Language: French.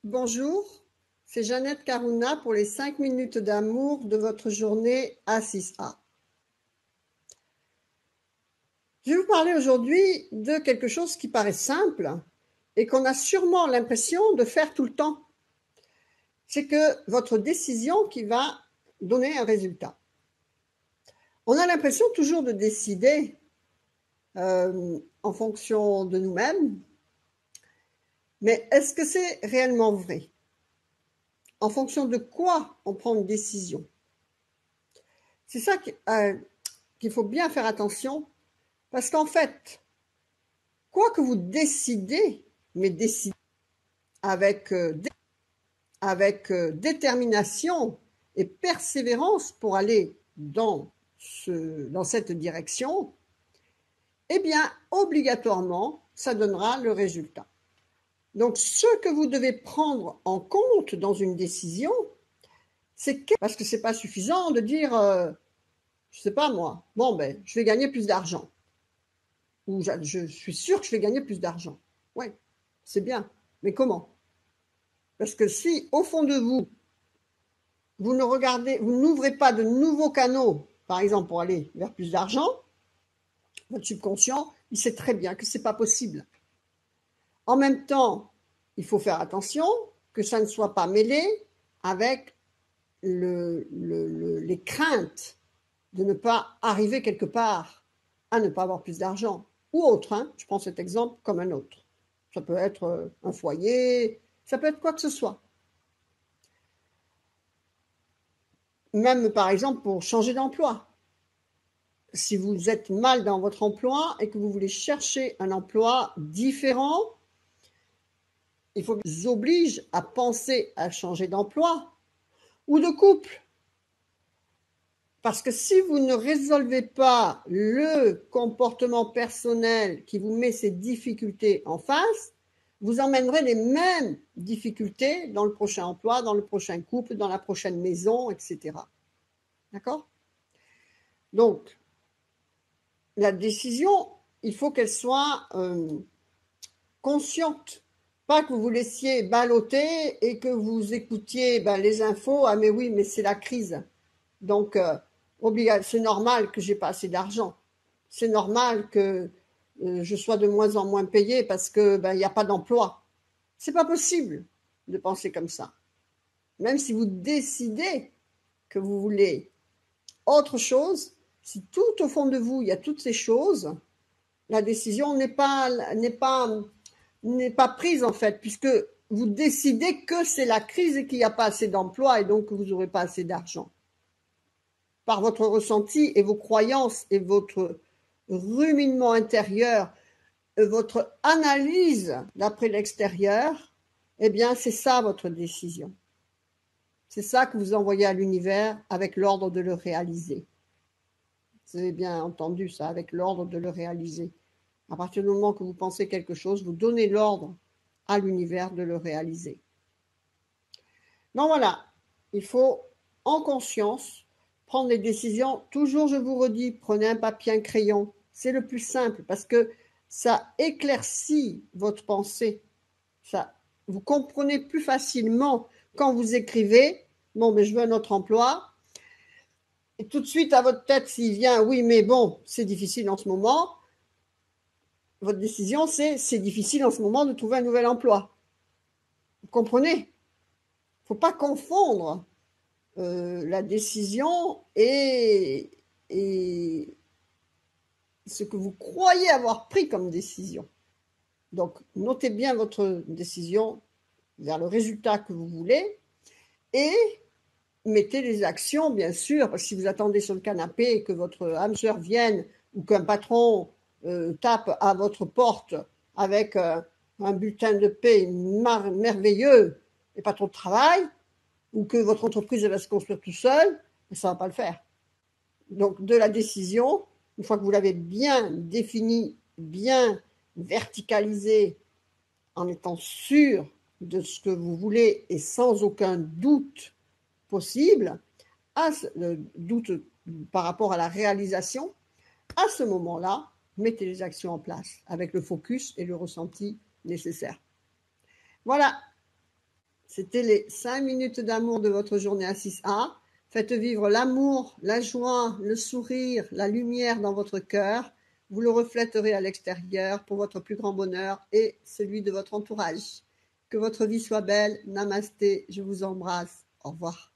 Bonjour, c'est Jeannette Carouna pour les 5 minutes d'amour de votre journée A6A. Je vais vous parler aujourd'hui de quelque chose qui paraît simple et qu'on a sûrement l'impression de faire tout le temps. C'est que votre décision qui va donner un résultat. On a l'impression toujours de décider en fonction de nous-mêmes, mais est-ce que c'est réellement vrai? En fonction de quoi on prend une décision? C'est ça qu'il faut bien faire attention, parce qu'en fait, quoi que vous décidez, mais décidez avec, détermination et persévérance pour aller dans cette direction, eh bien, obligatoirement, ça donnera le résultat. Donc, ce que vous devez prendre en compte dans une décision, parce que c'est pas suffisant de dire, je sais pas moi, bon ben, je vais gagner plus d'argent. Ou je suis sûr que je vais gagner plus d'argent. Oui, c'est bien. Mais comment? Parce que si, au fond de vous, vous n'ouvrez pas de nouveaux canaux, par exemple pour aller vers plus d'argent, votre subconscient, il sait très bien que c'est pas possible. En même temps, il faut faire attention que ça ne soit pas mêlé avec les craintes de ne pas arriver quelque part à ne pas avoir plus d'argent. Ou autre, hein. Je prends cet exemple comme un autre. Ça peut être un foyer, ça peut être quoi que ce soit. Même par exemple pour changer d'emploi. Si vous êtes mal dans votre emploi et que vous voulez chercher un emploi différent, il faut que ça vous oblige à penser à changer d'emploi ou de couple. Parce que si vous ne résolvez pas le comportement personnel qui vous met ces difficultés en face, vous emmènerez les mêmes difficultés dans le prochain emploi, dans le prochain couple, dans la prochaine maison, etc. D'accord? Donc, la décision, il faut qu'elle soit consciente. Pas que vous vous laissiez balloter et que vous écoutiez les infos. Ah mais oui, mais c'est la crise. Donc, c'est normal que j'ai pas assez d'argent. C'est normal que je sois de moins en moins payé parce que il n'y a pas d'emploi. C'est pas possible de penser comme ça. Même si vous décidez que vous voulez autre chose, si tout au fond de vous il y a toutes ces choses, la décision n'est pas prise en fait, puisque vous décidez que c'est la crise et qu'il n'y a pas assez d'emplois et donc que vous n'aurez pas assez d'argent. Par votre ressenti et vos croyances et votre ruminement intérieur, votre analyse d'après l'extérieur, eh bien c'est ça votre décision. C'est ça que vous envoyez à l'univers avec l'ordre de le réaliser. Vous avez bien entendu ça, avec l'ordre de le réaliser. À partir du moment que vous pensez quelque chose, vous donnez l'ordre à l'univers de le réaliser. Donc voilà, il faut en conscience prendre des décisions. Toujours, je vous redis, prenez un papier, un crayon. C'est le plus simple parce que ça éclaircit votre pensée. Ça, vous comprenez plus facilement quand vous écrivez « Bon, mais je veux un autre emploi ». Et tout de suite, à votre tête, s'il vient « Oui, mais bon, c'est difficile en ce moment », votre décision, c'est difficile en ce moment de trouver un nouvel emploi. Vous comprenez? Il ne faut pas confondre la décision et ce que vous croyez avoir pris comme décision. Donc, notez bien votre décision vers le résultat que vous voulez et mettez les actions, bien sûr, parce que si vous attendez sur le canapé et que votre âme sœur vienne ou qu'un patron tape à votre porte avec un bulletin de paie merveilleux et pas trop de travail, ou que votre entreprise va se construire tout seul, ça ne va pas le faire. Donc de la décision, une fois que vous l'avez bien définie, bien verticalisée, en étant sûr de ce que vous voulez et sans aucun doute possible, doute par rapport à la réalisation, à ce moment-là, mettez les actions en place avec le focus et le ressenti nécessaire. Voilà. C'était les 5 minutes d'amour de votre journée à 6A. Faites vivre l'amour, la joie, le sourire, la lumière dans votre cœur. Vous le reflèterez à l'extérieur pour votre plus grand bonheur et celui de votre entourage. Que votre vie soit belle. Namasté, je vous embrasse. Au revoir.